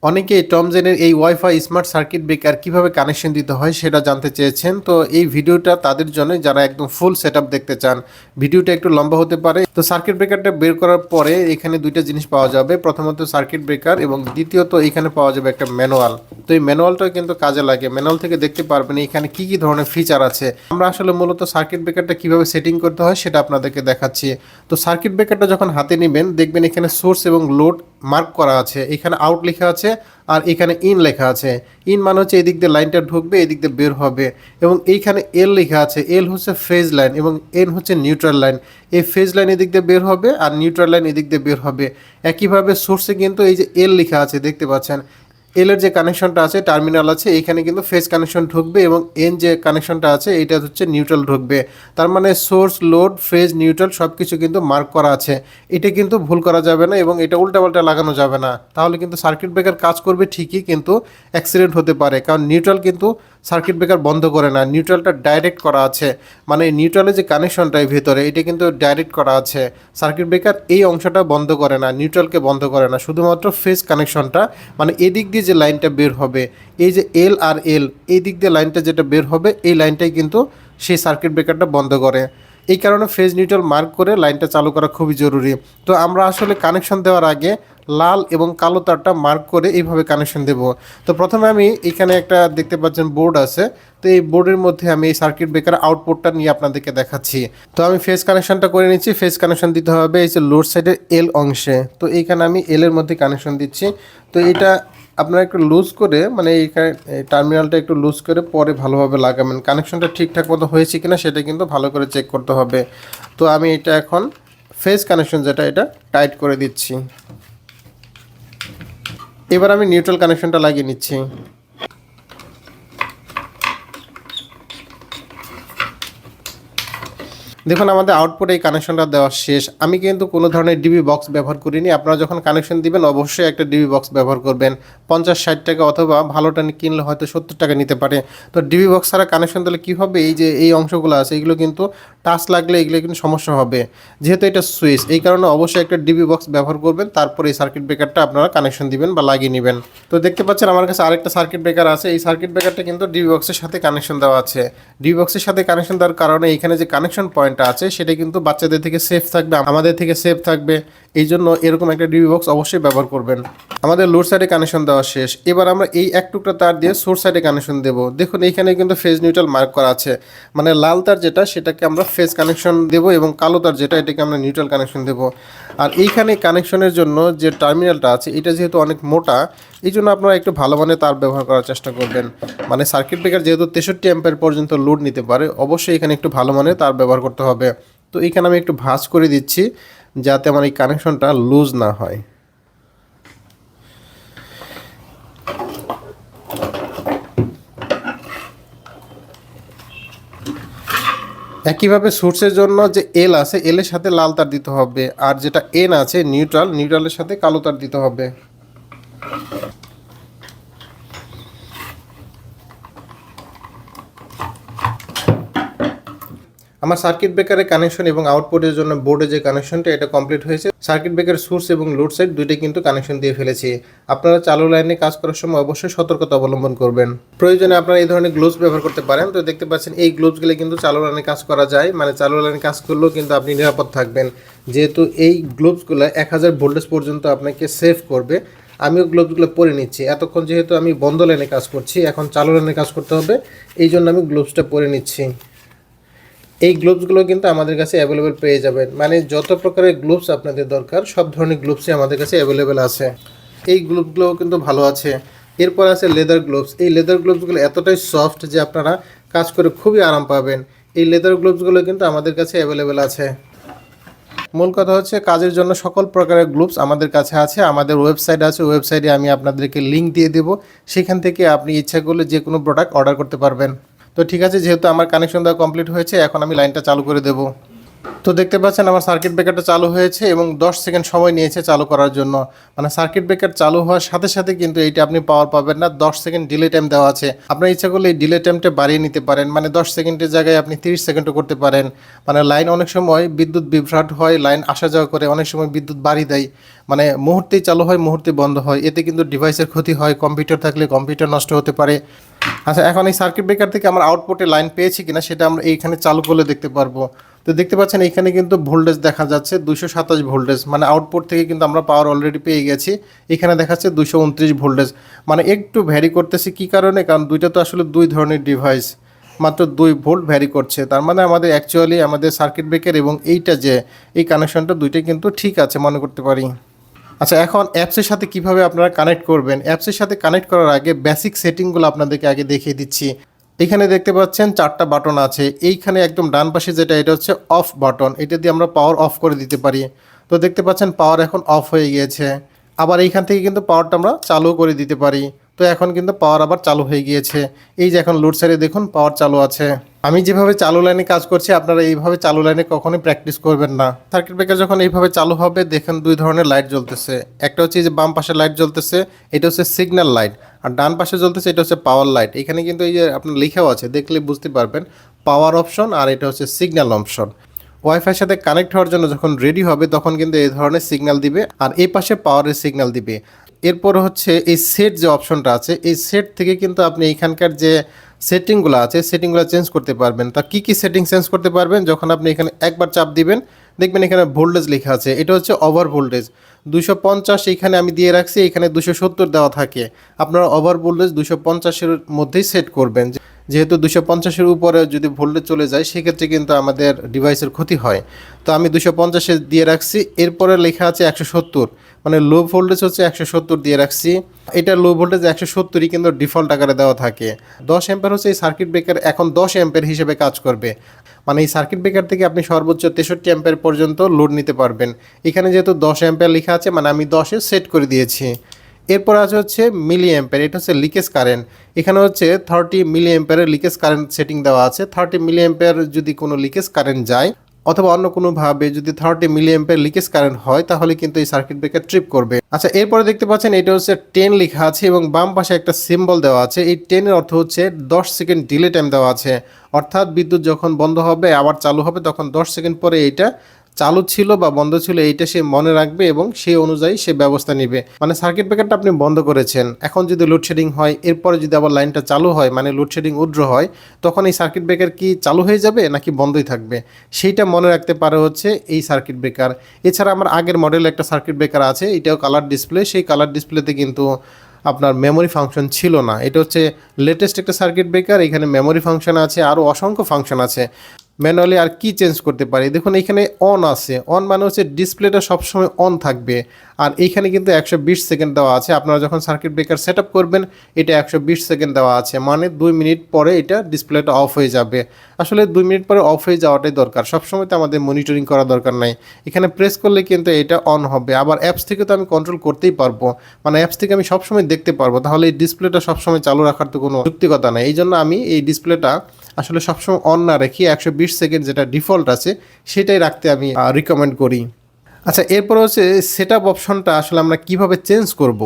অনেকেই টমজেনের এই wifi smart circuit breaker কিভাবে কানেকশন দিতে হয় সেটা জানতে চেয়েছেন। তো এই ভিডিওটা তাদের জন্য যারা একদম ফুল সেটআপ দেখতে চান। ভিডিওটা একটু লম্বা হতে পারে। তো সার্কিট ব্রেকারটা বের করার পরে এখানে দুইটা জিনিস পাওয়া যাবে, প্রথমত সার্কিট ব্রেকার এবং দ্বিতীয়ত এখানে পাওয়া যাবে একটা ম্যানুয়াল। তো এই ম্যানুয়ালটা কিন্তু কাজে লাগে, ম্যানুয়াল থেকে দেখতে পারবেন এখানে কি কি ধরনের ফিচার আছে। আমরা আসলে মূলত সার্কিট ব্রেকারটা কিভাবে সেটিং করতে হয় সেটা আপনাদেরকে দেখাচ্ছি। তো সার্কিট ব্রেকারটা যখন হাতে নেবেন দেখবেন এখানে সোর্স এবং লোড মার্ক করা আছে, এখানে আউট লেখা আছে আর এখানে ইন লেখা আছে। ইন মানে হচ্ছে এদিক দিয়ে লাইনটা ঢুকবে, এদিক দিয়ে বের হবে। এবং এইখানে এল লেখা আছে, এল হচ্ছে ফেজ লাইন এবং এন হচ্ছে নিউট্রাল লাইন। এই ফেজ লাইন এদিক দিয়ে বের হবে আর নিউট্রাল লাইন এদিক দিয়ে বের হবে। একইভাবে সোর্সে কিন্তু এই যে এল লেখা আছে দেখতে পাচ্ছেন, এল এর যে কানেকশনটা আছে টার্মিনাল আছে, এখানে কিন্তু ফেজ কানেকশন ঢুকবে এবং এন যে কানেকশনটা আছে এটা হচ্ছে নিউট্রাল ঢুকবে। তার মানে সোর্স, লোড, ফেজ, নিউট্রাল সব কিছু কিন্তু মার্ক করা আছে। এটা কিন্তু ভুল করা যাবে না এবং এটা উল্টাপাল্টা লাগানো যাবে না, তাহলে কিন্তু সার্কিট ব্রেকার কাজ করবে ঠিকই কিন্তু অ্যাক্সিডেন্ট হতে পারে। কারণ নিউট্রাল কিন্তু সার্কিট ব্রেকার বন্ধ করে না, নিউট্রালটা ডাইরেক্ট করা আছে। মানে নিউট্রালের যে কানেকশনটা এই ভেতরে এটা কিন্তু ডাইরেক্ট করা আছে। সার্কিট ব্রেকার এই অংশটা বন্ধ করে না, নিউট্রালকে বন্ধ করে না, শুধুমাত্র ফেজ কানেকশনটা মানে এদিক দিয়ে যে লাইনটা বের হবে, এই যে এল আর এল, এই দিক দিয়ে লাইনটা যেটা বের হবে এই লাইনটাই কিন্তু সেই সার্কিট ব্রেকারটা বন্ধ করে। এই কারণে ফেজ নিউট্রাল মার্ক করে লাইনটা চালু করা খুবই জরুরি। তো আমরা আসলে কানেকশন দেওয়ার আগে লাল এবং কালো তারটা মার্ক করে এইভাবে কানেকশন দেব। তো প্রথমে আমি এখানে একটা দেখতে পাচ্ছেন বোর্ড আছে, তো এই বোর্ডের মধ্যে আমি এই সার্কিট ব্রেকার আউটপুটটা নিয়ে আপনাদেরকে দেখাচ্ছি। তো আমি ফেজ কানেকশনটা করে নিচ্ছি। ফেজ কানেকশন দিতে হবে এই যে লোড সাইডের এল অংশে। তো এইখানে আমি এল এর মধ্যে কানেকশন দিচ্ছি। তো এটা আপনারা একটু লুজ করে মানে এইখানে টার্মিনালটা একটু লুজ করে পরে ভালোভাবে লাগাবেন। কানেকশনটা ঠিকঠাক মতো হয়েছে কিনা সেটা কিন্তু ভালো করে চেক করতে হবে। তো আমি এটা এখন ফেজ কানেকশন যেটা এটা টাইট করে দিচ্ছি। এবার আমি নিউট্রাল কানেকশনটা লাগিয়ে নিচ্ছি। দেখুন আমাদের আউটপুট এই কানেকশনটা দেওয়া শেষ। আমি কিন্তু কোনো ধরনের ডিবি বক্স ব্যবহার করিনি। আপনারা যখন কানেকশন দিবেন অবশ্যই একটা ডিবি বক্স ব্যবহার করবেন। 50-60 টাকা অথবা ভালোটা কিনলে হয়তো 70 টাকা নিতে পারে। তো ডিবি বক্স ছাড়া কানেকশন দিলে কী হবে, এই যে এই অংশগুলো আছে এগুলো কিন্তু টাচ লাগলে এগুলো কিন্তু সমস্যা হবে। যেহেতু এটা সুইচ, এই কারণে অবশ্যই একটা ডিবি বক্স ব্যবহার করবেন, তারপর এই সার্কিট ব্রেকারটা আপনারা কানেকশন দিবেন বা লাগিয়ে নেবেন। তো দেখতে পাচ্ছেন আমার কাছে আরেকটা সার্কিট ব্রেকার আছে। এই সার্কিট ব্রেকারটা কিন্তু ডিবি বক্সের সাথে কানেকশন দেওয়া আছে। ডিবি বক্সের সাথে কানেকশন দেওয়ার কারণে এখানে যে কানেকশন পয়েন্টটা আছে সেটা কিন্তু বাচ্চাদের থেকে সেফ থাকবে, আমাদের থেকে সেফ থাকবে। এই জন্য এরকম একটা ডিবি বক্স অবশ্যই ব্যবহার করবেন। আমাদের লোড সাইডে কানেকশন দেওয়া শেষ। এবার আমরা এই এক টুকরা তার দিয়ে সোর্স সাইডে কানেকশন দেবো। দেখুন এইখানে কিন্তু ফেজ নিউট্রাল মার্ক করা আছে, মানে লাল তার যেটা সেটাকে আমরা ফেজ কানেকশন দেবো এবং কালো তার যেটা এটাকে আমরা নিউট্রাল কানেকশন দেবো। আর এইখানে কানেকশনের জন্য যে টার্মিনালটা আছে এটা যেহেতু অনেক মোটা, এই জন্য আপনারা একটু ভালো মানের তার ব্যবহার করার চেষ্টা করবেন। মানে সার্কিট ব্রেকার যেহেতু 63 অ্যাম্পিয়ার পর্যন্ত লোড নিতে পারে, অবশ্যই এখানে একটু ভালো মানের তার ব্যবহার করতে হবে। তো এখানে আমি একটু ভাঁজ করে দিচ্ছি যাতে আমার এই কানেকশনটা লুজ না হয়। একইভাবে সোর্সের জন্য যে এল আছে এলের সাথে লাল তার দিতে হবে, আর যেটা এন আছে নিউট্রাল, নিউট্রালের সাথে কালো তার দিতে হবে। আমার সার্কিট ব্রেকারের কানেকশন এবং আউটপুটের জন্য বোর্ডের যে কানেকশনটা এটা কমপ্লিট হয়েছে। সার্কিট ব্রেকারের সোর্স এবং লোড সাইড দুইটাই কিন্তু কানেকশন দিয়ে ফেলেছি। আপনারা চালু লাইনে কাজ করার সময় অবশ্যই সতর্কতা অবলম্বন করবেন। প্রয়োজনে আপনারা এই ধরনের গ্লোভস ব্যবহার করতে পারেন। তো দেখতে পাচ্ছেন এই গ্লোভসগুলো কিন্তু চালু লাইনে কাজ করা যায়, মানে চালু লাইনে কাজ করলেও কিন্তু আপনি নিরাপদ থাকবেন, যেহেতু এই গ্লোভসগুলো 1000 ভোল্টেজ পর্যন্ত আপনাকে সেভ করবে। আমিও গ্লোভসগুলো পরে নিচ্ছি। এতক্ষণ যেহেতু আমি বন্ধ লাইনে কাজ করছি, এখন চালু লাইনে কাজ করতে হবে, এই জন্য আমি গ্লোভসটা পরে নিচ্ছি। এই গ্লোভসগুলো কিন্তু আমাদের কাছে অ্যাভেলেবেল পেয়ে যাবেন, মানে যত প্রকারের গ্লোভস আপনাদের দরকার সব ধরনের গ্লোভসই আমাদের কাছে অ্যাভেলেবেল আছে। এই গ্লোভসগুলোও কিন্তু ভালো আছে। এরপর আছে লেদার গ্লোভস। এই লেদার গ্লোভসগুলো এতটাই সফট যে আপনারা কাজ করে খুবই আরাম পাবেন। এই লেদার গ্লোভসগুলো কিন্তু আমাদের কাছে অ্যাভেলেবেল আছে। মূল কথা হচ্ছে কাজের জন্য সকল প্রকারের গ্লোভস আমাদের কাছে আছে। আমাদের ওয়েবসাইট আছে, ওয়েবসাইটে আমি আপনাদেরকে লিঙ্ক দিয়ে দেবো, সেখান থেকে আপনি ইচ্ছা করলে যে কোনো প্রোডাক্ট অর্ডার করতে পারবেন। তো ঠিক আছে, যেহেতু আমার কানেকশন দেওয়া কমপ্লিট হয়েছে, এখন আমি লাইনটা চালু করে দেব। তো দেখতে পাচ্ছেন আমার সার্কিট ব্রেকারটা চালু হয়েছে এবং 10 সেকেন্ড সময় নিয়েছে চালু করার জন্য। মানে সার্কিট ব্রেকার চালু হওয়ার সাথে সাথে কিন্তু এইটা আপনি পাওয়ার পাবেন না, 10 সেকেন্ড ডিলে টাইম দেওয়া আছে। আপনার ইচ্ছা করলে এই ডিলে টাইমটা বাড়িয়ে নিতে পারেন, মানে 10 সেকেন্ডের জায়গায় আপনি 30 সেকেন্ডও করতে পারেন। মানে লাইন অনেক সময় বিদ্যুৎ বিভ্রাট হয়, লাইন আসা যাওয়া করে, অনেক সময় বিদ্যুৎ বাড়িয়ে দেয়, মানে মুহূর্তেই চালু হয় মুহূর্তে বন্ধ হয়, এতে কিন্তু ডিভাইসের ক্ষতি হয়, কম্পিউটার থাকলে কম্পিউটার নষ্ট হতে পারে। আচ্ছা, এখন এই সার্কিট ব্রেকার থেকে আমার আউটপুটে লাইন পেয়েছি কিনা সেটা আমরা এইখানে চালু করলে দেখতে পারবো। তো দেখতে পাচ্ছেন এখানে কিন্তু ভোল্টেজ দেখা যাচ্ছে 227 ভোল্টেজ, মানে আউটপুট থেকে কিন্তু আমরা পাওয়ার অলরেডি পেয়ে গেছি। এখানে দেখাচ্ছে 229 ভোল্টেজ, মানে একটু ভ্যারি করতেছে। কি কারণে? কারণ দুইটা তো আসলে দুই ধরনের ডিভাইস, মাত্র 2 ভোল্ট ভ্যারি করছে। তার মানে আমাদের অ্যাকচুয়ালি আমাদের সার্কিট ব্রেকার এবং এইটা যে এই কানেকশনটা দুইটাই কিন্তু ঠিক আছে মনে করতে পারি। আচ্ছা, এখন অ্যাপসের সাথে কিভাবে আপনারা কানেক্ট করবেন, অ্যাপসের সাথে কানেক্ট করার আগে বেসিক সেটিংগুলো আপনাদেরকে আগে দেখিয়ে দিচ্ছি। এখানে দেখতে পাচ্ছেন 4টা বাটন আছে। এইখানে একদম ডান পাশে যেটা, এটা হচ্ছে অফ বাটন, এটা দিয়ে আমরা পাওয়ার অফ করে দিতে পারি। তো দেখতে পাচ্ছেন পাওয়ার এখন অফ হয়ে গিয়েছে। আবার এইখান থেকে কিন্তু পাওয়ারটা আমরা চালু করে দিতে পারি। তো এখন কিন্তু পাওয়ার আবার চালু হয়ে গিয়েছে। এই যে এখন লোড সাইডে দেখুন পাওয়ার চালু আছে। আমি যেভাবে চালু লাইনে কাজ করছি আপনারা এইভাবে চালু লাইনে কখনোই প্র্যাকটিস করবেন না। সার্কিট ব্রেকার যখন এইভাবে চালু হবে দেখেন 2 ধরনের লাইট জ্বলতেছে। একটা হচ্ছে যে বাম পাশে লাইট জ্বলতেছে, এটা হচ্ছে সিগন্যাল লাইট, আর ডান পাশে জ্বলতেছে এটা হচ্ছে পাওয়ার লাইট। এখানে কিন্তু এই যে আপনার লেখাও আছে, দেখলে বুঝতে পারবেন পাওয়ার অপশন, আর এটা হচ্ছে সিগন্যাল অপশন। ওয়াইফাইয়ের সাথে কানেক্ট হওয়ার জন্য যখন রেডি হবে তখন কিন্তু এই ধরনের সিগন্যাল দিবে, আর এই পাশে পাওয়ারের সিগন্যাল দিবে। এরপর হচ্ছে এই সেট যে অপশনটা আছে, এই সেট থেকে কিন্তু আপনি এখানকার যে সেটিংগুলো আছে সেটিংগুলো চেঞ্জ করতে পারবেন। তা কী কী সেটিং চেঞ্জ করতে পারবেন? যখন আপনি এখানে একবার চাপ দিবেন দেখবেন এখানে ভোল্টেজ লেখা আছে, এটা হচ্ছে ওভার ভোল্টেজ 250, এখানে আমি দিয়ে রাখছি, এখানে 270 দেওয়া থাকে। আপনারা ওভার ভোল্টেজ 250-এর মধ্যেই সেট করবেন, যেহেতু 250-এর উপরে যদি ভোল্টেজ চলে যায় সেক্ষেত্রে কিন্তু আমাদের ডিভাইসের ক্ষতি হয়। তো আমি 250-এ দিয়ে রাখছি। এরপরে লেখা আছে 170, মানে লো ভোল্টেজ হচ্ছে 170 দিয়ে রাখছি। এটা লো ভোল্টেজ 170ই কিন্তু ডিফল্ট আকারে দেওয়া থাকে। 10 অ্যাম্পিয়ার হচ্ছে এই সার্কিট ব্রেকার এখন 10 অ্যাম্পিয়ার হিসেবে কাজ করবে, মানে এই সার্কিট ব্রেকার থেকে আপনি সর্বোচ্চ 63 অ্যাম্পিয়ার পর্যন্ত লোড নিতে পারবেন। এখানে যেহেতু 10 অ্যাম্পিয়ার লেখা আছে মানে আমি 10-এ সেট করে দিয়েছি। এরপর আছে হচ্ছে মিলি অ্যাম্পিয়ার, এটা হচ্ছে লিকেজ কারেন্ট। এখানে হচ্ছে 30 মিলি অ্যাম্পিয়ারের লিকেজ কারেন্ট সেটিং দেওয়া আছে। 30 মিলি অ্যাম্পিয়ার যদি কোনো লিকেজ কারেন্ট যায় অথবা অন্য কোনোভাবে যদি 30 মিলি অ্যাম্পিয়ার লিকেজ কারেন্ট হয় তাহলে কিন্তু এই সার্কিট ব্রেকার ট্রিপ করবে। আচ্ছা, এরপরে দেখতে পাচ্ছেন এটা হচ্ছে 10 লেখা আছে এবং বাম পাশে একটা সিম্বল দেওয়া আছে। এই 10-এর অর্থ হচ্ছে 10 সেকেন্ড ডিলে টাইম দেওয়া আছে, অর্থাৎ বিদ্যুৎ যখন বন্ধ হবে আবার চালু হবে তখন 10 সেকেন্ড পরে এইটা চালু ছিল বা বন্ধ ছিল এইটা সে মনে রাখবে এবং সেই অনুযায়ী সে ব্যবস্থা নেবে। মানে সার্কিট ব্রেকারটা আপনি বন্ধ করেছেন, এখন যদি লোডশেডিং হয় এরপরে যদি আবার লাইনটা চালু হয় মানে লোডশেডিং উইথড্র হয়, তখন এই সার্কিট ব্রেকার কি চালু হয়ে যাবে নাকি বন্ধই থাকবে সেইটা মনে রাখতে পারে হচ্ছে এই সার্কিট ব্রেকার। এছাড়া আমার আগের মডেলে একটা সার্কিট ব্রেকার আছে, এটাও কালার ডিসপ্লে। সেই কালার ডিসপ্লেতে কিন্তু আপনার মেমোরি ফাংশন ছিল না। এটা হচ্ছে লেটেস্ট একটা সার্কিট ব্রেকার, এখানে মেমোরি ফাংশন আছে, আরও অসংখ্য ফাংশন আছে। ম্যানুয়ালি আর কি চেঞ্জ করতে পারি দেখুন, এখানে অন আছে, অন মানে হচ্ছে ডিসপ্লেটা সবসময় অন থাকবে। আর এইখানে কিন্তু 120 সেকেন্ড দেওয়া আছে। আপনারা যখন সার্কিট ব্রেকার সেট আপ করবেন এটা 120 সেকেন্ড দেওয়া আছে, মানে 2 মিনিট পরে এটা ডিসপ্লেটা অফ হয়ে যাবে। আসলে 2 মিনিট পরে অফ হয়ে যাওয়াটাই দরকার, সবসময় তো আমাদের মনিটরিং করা দরকার নাই। এখানে প্রেস করলে কিন্তু এটা অন হবে। আবার অ্যাপস থেকে তো আমি কন্ট্রোল করতেই পারবো, মানে অ্যাপস থেকে আমি সবসময় দেখতে পারবো, তাহলে এই ডিসপ্লেটা সবসময় চালু রাখার তো কোনো যুক্তিকতা নাই। এই জন্য আমি এই ডিসপ্লেটা আসলে সবসময় অন না রেখে 120 সেকেন্ড যেটা ডিফল্ট আছে সেটাই রাখতে আমি রিকমেন্ড করি। আচ্ছা, এরপর হচ্ছে সেট আপ অপশনটা আসলে আমরা কিভাবে চেঞ্জ করব।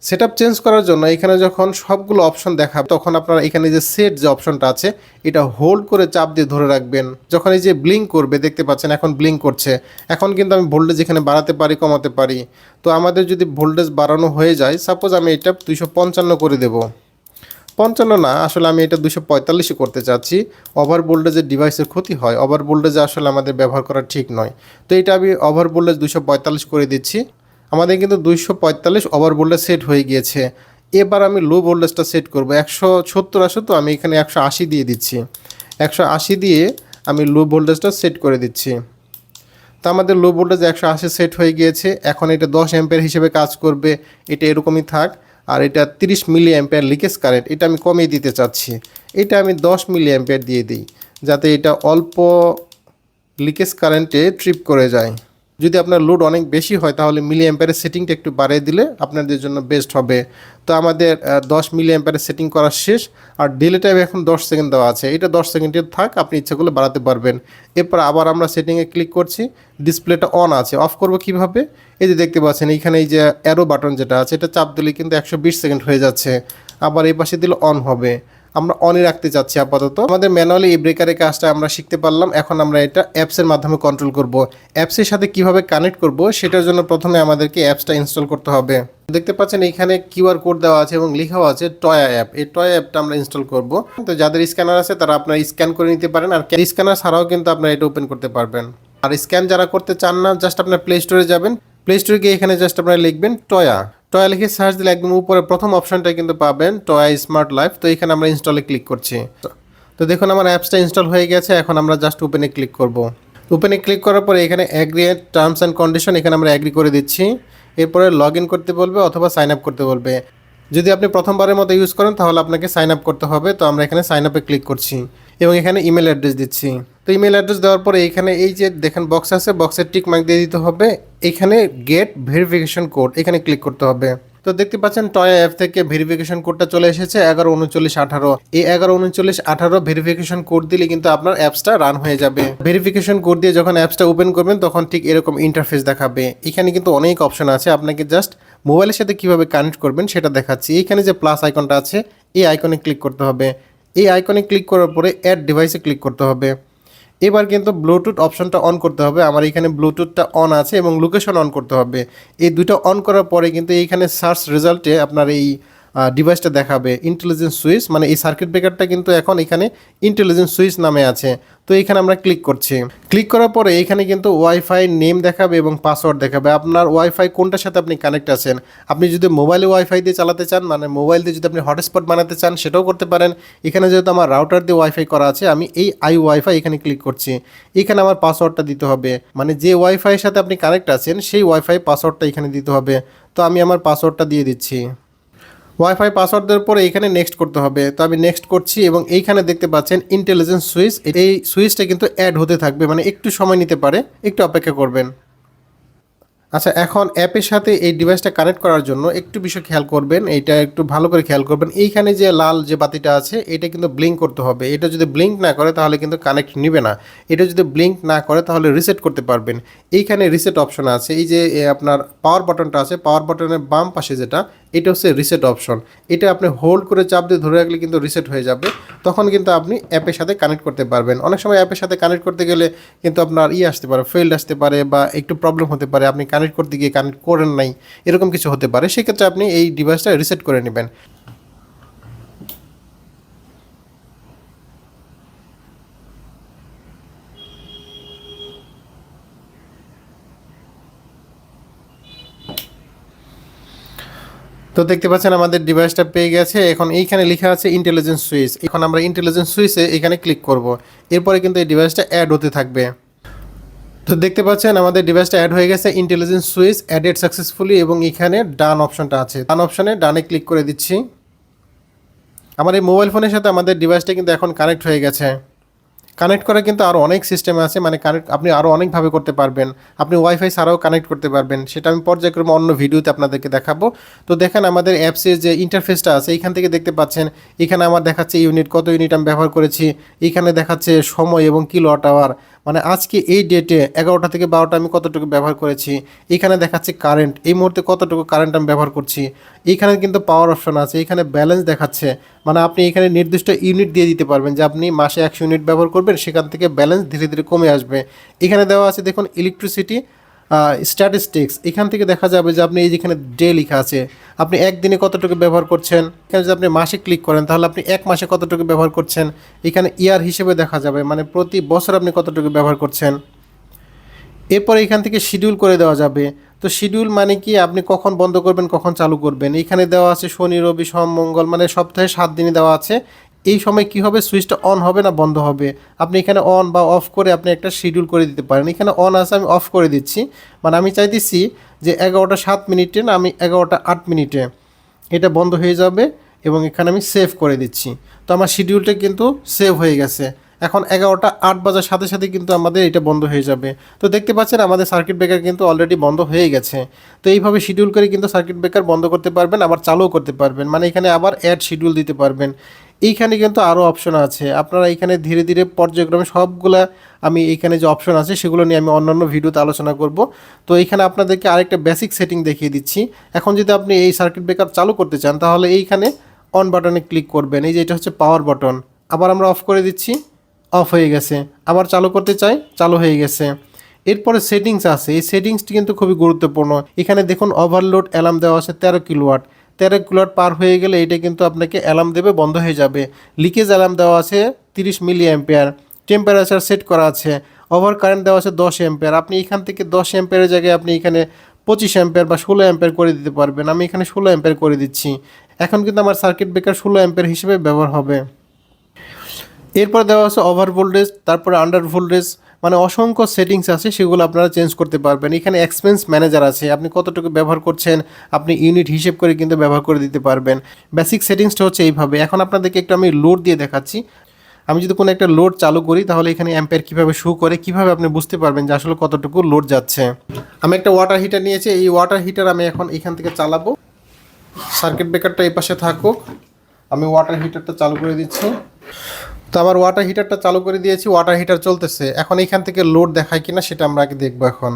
সেট আপ চেঞ্জ করার জন্য এখানে যখন সবগুলো অপশন দেখাবে তখন আপনারা এখানে যে সেট যে অপশনটা আছে এটা হোল্ড করে চাপ দিয়ে ধরে রাখবেন। যখন এই যে ব্লিঙ্ক করবে দেখতে পাচ্ছেন এখন ব্লিঙ্ক করছে, এখন কিন্তু আমি ভোল্টেজ এখানে বাড়াতে পারি কমাতে পারি। তো আমাদের যদি ভোল্টেজ বাড়ানো হয়ে যায়, সাপোজ আমি এটা 255 করে দেবো, 55 না, আসলে আমি এটা 245 করতে চাচ্ছি। ওভার ভোল্টেজের ডিভাইসের ক্ষতি হয়, ওভার ভোল্টেজে আসলে আমাদের ব্যবহার করা ঠিক নয়। তো এটা আমি ওভার ভোল্টেজ 245 করে দিচ্ছি। আমাদের কিন্তু 245 ওভার ভোল্টেজ সেট হয়ে গিয়েছে। এবার আমি লো ভোল্টেজটা সেট করব, 170 আসে তো আমি এখানে 180 দিয়ে দিচ্ছি। 180 দিয়ে আমি লো ভোল্টেজটা সেট করে দিচ্ছি। তো আমাদের লো ভোল্টেজ 180 সেট হয়ে গিয়েছে। এখন এটা 10 অ্যাম্পিয়ার হিসেবে কাজ করবে, এটা এরকমই থাক। আর এটা 30 মিলি অ্যাম্পিয়ার লিকেজ কারেন্ট, এটা আমি কমিয়ে দিতে চাচ্ছি, এটা আমি 10 মিলি অ্যাম্পিয়ার দিয়ে দিই যাতে এটা অল্প লিকেজ কারেন্টে ট্রিপ করে যায়। যদি আপনার লোড অনেক বেশি হয় তাহলে মিলি অ্যাম্পিয়ারের সেটিংটা একটু বাড়িয়ে দিলে আপনাদের জন্য বেস্ট হবে। তো আমাদের 10 মিলি অ্যাম্পিয়ারের সেটিং করা শেষ। আর ডিলে টাইম এখন 10 সেকেন্ড দেওয়া আছে, এটা 10 সেকেন্ডের থাক, আপনি ইচ্ছা করলে বাড়াতে পারবেন। এরপর আবার আমরা সেটিংয়ে ক্লিক করছি, ডিসপ্লেটা অন আছে, অফ করব কিভাবে? এই যে দেখতে পাচ্ছেন এইখানে এই যে অ্যারো বাটন যেটা আছে এটা চাপ দিলে কিন্তু 120 সেকেন্ড হয়ে যাচ্ছে। আবার এই পাশে দিলে অন হবে, আমরা অনই রাখতে চাচ্ছি আপাতত। আমাদের ম্যানুয়ালি এই ব্রেকারের কাজটা আমরা শিখতে পারলাম। এখন আমরা এটা অ্যাপসের মাধ্যমে কন্ট্রোল করব। অ্যাপসের সাথে কিভাবে কানেক্ট করব সেটার জন্য প্রথমে আমাদেরকে অ্যাপসটা ইনস্টল করতে হবে। দেখতে পাচ্ছেন এখানে কিউআর কোড দেওয়া আছে এবং লেখাও আছে টয়া অ্যাপ। এই টয়া অ্যাপটা আমরা ইনস্টল করব। তো যাদের স্ক্যানার আছে তারা আপনারা স্ক্যান করে নিতে পারেন, আর স্ক্যানার ছাড়াও কিন্তু আপনারা এটা ওপেন করতে পারবেন। আর স্ক্যান যারা করতে চান না, জাস্ট আপনার প্লে স্টোরে যাবেন, প্লে স্টোরে গিয়ে এখানে জাস্ট আপনারা লিখবেন টয়া। টয়া লিখে সার্চ দিলে একদম উপরে প্রথম অপশনটা কিন্তু পাবেন টয়া স্মার্ট লাইফ। তো এখানে আমরা ইনস্টলে ক্লিক করছি। তো দেখুন আমার অ্যাপসটা ইনস্টল হয়ে গেছে। এখন আমরা জাস্ট ওপেনে ক্লিক করব। ওপেনে ক্লিক করার পরে এখানে অ্যাগ্রি টার্মস অ্যান্ড কন্ডিশন, এখানে আমরা অ্যাগ্রি করে দিচ্ছি। এরপরে লগ ইন করতে বলবে অথবা সাইন আপ করতে বলবে। যদি আপনি প্রথমবারের মতো ইউজ করেন তাহলে আপনাকে সাইন আপ করতে হবে। তো আমরা এখানে সাইন আপে ক্লিক করছি এবং এখানে ইমেল অ্যাড্রেস দিচ্ছি। তো ইমেল অ্যাড্রেস দেওয়ার পরে এখানে এই যে দেখেন বক্স আছে, বক্সের টিক মার্ক দিয়ে দিতে হবে। এখানে গেট ভেরিফিকেশন কোড এখানে ক্লিক করতে হবে। তো দেখতে পাচ্ছেন টয়া অ্যাপ থেকে ভেরিফিকেশন কোডটা চলে এসেছে 113918। এই 113918 ভেরিফিকেশন কোড দিলে কিন্তু আপনার অ্যাপসটা রান হয়ে যাবে। ভেরিফিকেশন কোড দিয়ে যখন অ্যাপসটা ওপেন করবেন তখন ঠিক এরকম ইন্টারফেস দেখাবে। এখানে কিন্তু অনেক অপশন আছে, আপনাকে জাস্ট মোবাইলের সাথে কিভাবে কানেক্ট করবেন সেটা দেখাচ্ছি। এখানে যে প্লাস আইকনটা আছে এই আইকনে ক্লিক করতে হবে। এই আইকনে ক্লিক করার পরে অ্যাড ডিভাইসে ক্লিক করতে হবে। এবার কিন্তু ব্লুটুথ অপশনটা অন করতে হবে। আমার এখানে ব্লুটুথটা অন আছে এবং লোকেশন অন করতে হবে। এই দুটো অন করার পরে কিন্তু এইখানে সার্চ রেজাল্টে আপনার এই ডিভাইসটা দেখাবে ইন্টেলিজেন্স সুইচ, মানে এই সার্কিট ব্রেকারটা কিন্তু এখন এখানে ইন্টেলিজেন্স সুইচ নামে আছে। তো এখানে আমরা ক্লিক করছি। ক্লিক করার পরে এখানে কিন্তু ওয়াইফাই নেম দেখাবে এবং পাসওয়ার্ড দেখাবে। আপনার ওয়াইফাই কোনটার সাথে আপনি কানেক্ট আছেন। আপনি যদি মোবাইলে ওয়াইফাই দিয়ে চালাতে চান, মানে মোবাইল দিয়ে যদি আপনি হটস্পট বানাতে চান সেটাও করতে পারেন। এখানে যেহেতু আমার রাউটার দিয়ে ওয়াইফাই করা আছে, আমি এই ওয়াইফাই এখানে ক্লিক করছি। এখানে আমার পাসওয়ার্ডটা দিতে হবে, মানে যে ওয়াইফাইয়ের সাথে আপনি কানেক্ট আছেন সেই ওয়াইফাই পাসওয়ার্ডটা এখানে দিতে হবে। তো আমি আমার পাসওয়ার্ডটা দিয়ে দিচ্ছি। ওয়াইফাই পাসওয়ার্ড দেওয়ার পরে এখানে নেক্সট করতে হবে। তো আমি নেক্সট করছি এবং এইখানে দেখতে পাচ্ছেন ইন্টেলিজেন্স সুইচ, এই সুইচটা কিন্তু অ্যাড হতে থাকবে, মানে একটু সময় নিতে পারে, একটু অপেক্ষা করবেন। আচ্ছা, এখন অ্যাপের সাথে এই ডিভাইসটা কানেক্ট করার জন্য একটু বিষয় খেয়াল করবেন, এইটা একটু ভালো করে খেয়াল করবেন। এইখানে যে লাল যে বাতিটা আছে এটা কিন্তু ব্লিঙ্ক করতে হবে। এটা যদি ব্লিঙ্ক না করে তাহলে কিন্তু কানেক্ট নিবে না। এটা যদি ব্লিঙ্ক না করে তাহলে রিসেট করতে পারবেন। এইখানে রিসেট অপশন আছে, এই যে আপনার পাওয়ার বাটনটা আছে, পাওয়ার বাটনের বাম পাশে যেটা, এটা হচ্ছে রিসেট অপশন। এটা আপনি হোল্ড করে চাপ দিয়ে ধরে রাখলে কিন্তু রিসেট হয়ে যাবে। তখন কিন্তু আপনি অ্যাপের সাথে কানেক্ট করতে পারবেন। অনেক সময় অ্যাপের সাথে কানেক্ট করতে গেলে কিন্তু আপনার আসতে পারে, ফেল্ড আসতে পারে বা একটু প্রবলেম হতে পারে, আপনি কানেক্ট করতে গিয়ে কানেক্ট করেন নাই, এরকম কিছু হতে পারে। সেক্ষেত্রে আপনি এই ডিভাইসটা রিসেট করে নেবেন। তো দেখতে পাচ্ছেন আমাদের ডিভাইসটা পেয়ে গেছে। এখন এইখানে লেখা আছে ইন্টেলিজেন্স সুইচ। এখন আমরা ইন্টেলিজেন্স সুইচে এখানে ক্লিক করব। এরপরে কিন্তু এই ডিভাইসটা অ্যাড হতে থাকবে। তো দেখতে পাচ্ছেন আমাদের ডিভাইসটা অ্যাড হয়ে গেছে, ইন্টেলিজেন্স সুইচ অ্যাডেড সাকসেসফুলি, এবং এখানে ডান অপশনটা আছে, ডান অপশনে ডানে ক্লিক করে দিচ্ছি। আমার এই মোবাইল ফোনের সাথে আমাদের ডিভাইসটা কিন্তু এখন কানেক্ট হয়ে গেছে। কানেক্ট করা কিন্তু আরও অনেক সিস্টেম আছে, মানে কানেক্ট আপনি আরও অনেকভাবে করতে পারবেন। আপনি ওয়াইফাই ছাড়াও কানেক্ট করতে পারবেন, সেটা আমি পর্যায়ক্রমে অন্য ভিডিওতে আপনাদেরকে দেখাবো। তো দেখেন আমাদের অ্যাপসের যে ইন্টারফেসটা আছে এইখান থেকে দেখতে পাচ্ছেন, এখানে আমার দেখাচ্ছে ইউনিট, কত ইউনিট আমি ব্যবহার করেছি। এখানে দেখাচ্ছে সময় এবং কিলোওয়াট আওয়ার, মানে আজকে এই ডেটে 11টা থেকে 12টা আমি কতটুকু ব্যবহার করেছি। এখানে দেখাচ্ছে কারেন্ট, এই মুহূর্তে কতটুকু কারেন্ট আমি ব্যবহার করছি। এইখানে কিন্তু পাওয়ার অপশন আছে, এখানে ব্যালেন্স দেখাচ্ছে, মানে আপনি এখানে নির্দিষ্ট ইউনিট দিয়ে দিতে পারবেন যে আপনি মাসে 100 ইউনিট ব্যবহার করবেন, সেখান থেকে ব্যালেন্স ধীরে ধীরে কমে আসবে। এখানে দেওয়া আছে দেখুন ইলেকট্রিসিটি স্ট্যাটিস্টিক্স, এখান থেকে দেখা যাবে যে আপনি এই যেখানে ডে লেখা আছে আপনি একদিনে কতটুকু ব্যবহার করছেন। এখানে যদি আপনি মাসে ক্লিক করেন তাহলে আপনি এক মাসে কতটুকু ব্যবহার করছেন। এখানে ইয়ার হিসেবে দেখা যাবে, মানে প্রতি বছর আপনি কতটুকু ব্যবহার করছেন। এরপরে এখান থেকে শিডিউল করে দেওয়া যাবে। তো শিডিউল মানে কি, আপনি কখন বন্ধ করবেন কখন চালু করবেন। এখানে দেওয়া আছে শনি রবি সোম মঙ্গল, মানে সপ্তাহে 7 দিনই দেওয়া আছে। এই সময় কি হবে, সুইচটা অন হবে না বন্ধ হবে, আপনি এখানে অন বা অফ করে আপনি একটা শিডিউল করে দিতে পারেন। এখানে অন আছে, আমি অফ করে দিচ্ছি, মানে আমি চাইতেছি যে 11টা 7 মিনিটে না, আমি 11টা 8 মিনিটে এটা বন্ধ হয়ে যাবে, এবং এখানে আমি সেভ করে দিচ্ছি। তো আমার শিডিউলটা কিন্তু সেভ হয়ে গেছে। এখন 11:08 বাজার সাথে সাথে কিন্তু আমাদের এটা বন্ধ হয়ে যাবে। তো দেখতে পাচ্ছেন আমাদের সার্কিট ব্রেকার কিন্তু অলরেডি বন্ধ হয়ে গেছে। তো এইভাবে শিডিউল করে কিন্তু সার্কিট ব্রেকার বন্ধ করতে পারবেন, আবার চালুও করতে পারবেন, মানে এখানে আবার অ্যাড শিডিউল দিতে পারবেন। এইখানে কিন্তু আরও অপশন আছে, আপনারা এখানে ধীরে ধীরে পর্যায়ক্রমে সবগুলা আমি এইখানে যে অপশন আছে সেগুলো নিয়ে আমি অন্যান্য ভিডিওতে আলোচনা করব। তো এইখানে আপনাদেরকে আরেকটা বেসিক সেটিং দেখিয়ে দিচ্ছি। এখন যদি আপনি এই সার্কিট ব্রেকার চালু করতে চান তাহলে এইখানে অন বাটনে ক্লিক করবেন, এই যে এটা হচ্ছে পাওয়ার বাটন। আবার আমরা অফ করে দিচ্ছি, অফ হয়ে গেছে। আবার চালু করতে চাই, চালু হয়ে গেছে। এরপরে সেটিংস আছে, এই সেটিংসটি কিন্তু খুবই গুরুত্বপূর্ণ। এখানে দেখুন ওভারলোড অ্যালার্ম দেওয়া আছে 13 কিলোওয়াট। 13 কিলোওয়াট পার হয়ে গেলে এটা কিন্তু আপনাকে অ্যালার্ম দেবে, বন্ধ হয়ে যাবে। লিকেজ অ্যালার্ম দেওয়া আছে 30 মিলি অ্যাম্পিয়ার। টেম্পারেচার সেট করা আছে। ওভার কারেন্ট দেওয়া আছে 10 অ্যাম্পিয়ার। আপনি এখান থেকে 10 অ্যাম্পিয়ারের জায়গায় আপনি এখানে 25 অ্যাম্পিয়ার বা 16 অ্যাম্পিয়ার করে দিতে পারবেন। আমি এখানে 16 অ্যাম্পিয়ার করে দিচ্ছি। এখন কিন্তু আমার সার্কিট ব্রেকার 16 অ্যাম্পিয়ার হিসেবে ব্যবহার হবে। এরপর দেওয়া আছে ওভার ভোল্টেজ, তারপরে আন্ডার ভোল্টেজ, মানে অসংখ্য সেটিংস আছে, সেগুলো আপনারা চেঞ্জ করতে পারবেন। এখানে এক্সপেন্স ম্যানেজার আছে, আপনি কতটুকু ব্যবহার করছেন আপনি ইউনিট হিসেব করে কিন্তু ব্যবহার করে দিতে পারবেন। বেসিক সেটিংসটা হচ্ছে এইভাবে। এখন আপনাদেরকে একটু আমি লোড দিয়ে দেখাচ্ছি। আমি যদি কোনো একটা লোড চালু করি তাহলে এখানে অ্যাম্পিয়ার কীভাবে শো করে, কীভাবে আপনি বুঝতে পারবেন যে আসলে কতটুকু লোড যাচ্ছে। আমি একটা ওয়াটার হিটার নিয়েছি, এই ওয়াটার হিটার আমি এখন এখান থেকে চালাবো। সার্কিট ব্রেকারটা এই পাশে থাকুক, আমি ওয়াটার হিটারটা চালু করে দিচ্ছি। তো আমার ওয়াটার হিটারটা চালু করে দিয়েছি, ওয়াটার হিটার চলতেছে। এখন এখান থেকে লোড দেখায় কিনা সেটা আমরা আগে দেখবো। এখন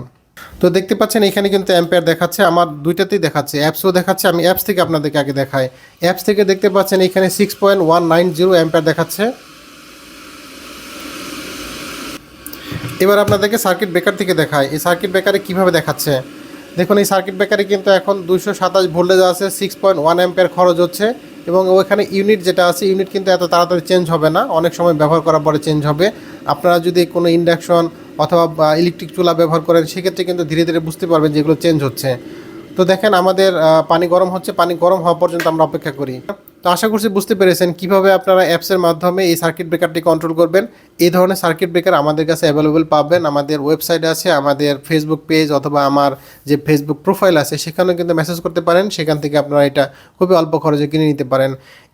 তো দেখতে পাচ্ছেন এখানে কিন্তু অ্যাম্পিয়ার দেখাচ্ছে, আমার দুইটাতেই দেখাচ্ছে, অ্যাপসও দেখাচ্ছে। আমি অ্যাপস থেকে আপনাদেরকে আগে দেখাই। অ্যাপস থেকে দেখতে পাচ্ছেন এখানে 6.190 অ্যাম্পিয়ার দেখাচ্ছে। এবার আপনাদেরকে সার্কিট ব্রেকার থেকে দেখায়, এই সার্কিট ব্রেকারে কীভাবে দেখাচ্ছে। দেখুন এই সার্কিট ব্রেকারে কিন্তু এখন 227 ভোল্টেজ আছে, 6.1 অ্যাম্পিয়ার খরচ হচ্ছে। এবং ওখানে ইউনিট যেটা আছে, ইউনিট কিন্তু এত তাড়াতাড়ি চেঞ্জ হবে না, অনেক সময় ব্যবহার করার পরে চেঞ্জ হবে। আপনারা যদি কোনো ইন্ডাকশন অথবা ইলেকট্রিক চুলা ব্যবহার করেন সেক্ষেত্রে কিন্তু ধীরে ধীরে বুঝতে পারবেন যেগুলো চেঞ্জ হচ্ছে। তো দেখেন আমাদের পানি গরম হচ্ছে, পানি গরম হওয়া পর্যন্ত আমরা অপেক্ষা করি। তো আশা করছি বুঝতে পেরেছেন কীভাবে আপনারা অ্যাপসের মাধ্যমে এই সার্কিট ব্রেকারটি কন্ট্রোল করবেন। এই ধরনের সার্কিট ব্রেকার আমাদের কাছে অ্যাভেলেবেল পাবেন, আমাদের ওয়েবসাইট আছে, আমাদের ফেসবুক পেজ অথবা আমার যে ফেসবুক প্রোফাইল আছে সেখানেও কিন্তু মেসেজ করতে পারেন, সেখান থেকে আপনারা এটা খুবই অল্প খরচে কিনে নিতে পারেন।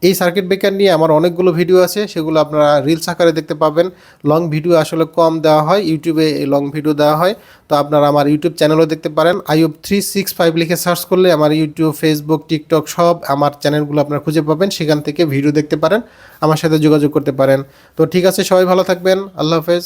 এই সার্কিট ব্রেকার নিয়ে আমার অনেকগুলো ভিডিও আছে, সেগুলো আপনারা রিলস আকারে দেখতে পাবেন। লং ভিডিও আসলে কম দেওয়া হয়, ইউটিউবে লং ভিডিও দেওয়া হয়। তো আপনারা আমার ইউটিউব চ্যানেলও দেখতে পারেন, আইয়ুব 365 লিখে সার্চ করলে আমার ইউটিউব, ফেসবুক, টিকটক সব আমার চ্যানেলগুলো আপনারা খুঁজে পাবেন, সেখান থেকে ভিডিও দেখতে পারেন, আমার সাথে যোগাযোগ করতে পারেন। তো ঠিক আছে, সবাই ভালো থাকবেন, আল্লাহ হাফেজ।